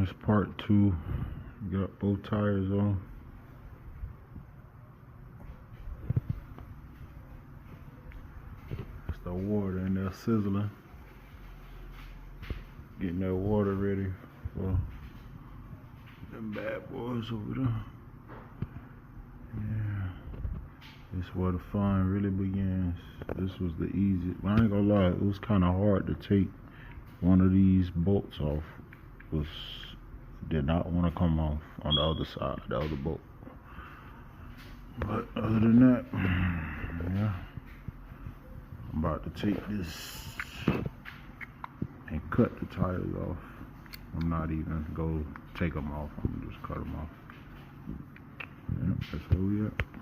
That's part 2. Got both tires on. It's the water in there sizzling. Getting that water ready for them bad boys over there. Yeah. This is where the fun really begins. This was the easiest. I ain't gonna lie, it was kind of hard to take one of these bolts off. Did not want to come off on the other side, the other bolt. But other than that, yeah, I'm about to take this and cut the tires off. I'm not even go take them off. I'm just cut them off. Yeah, that's where we at.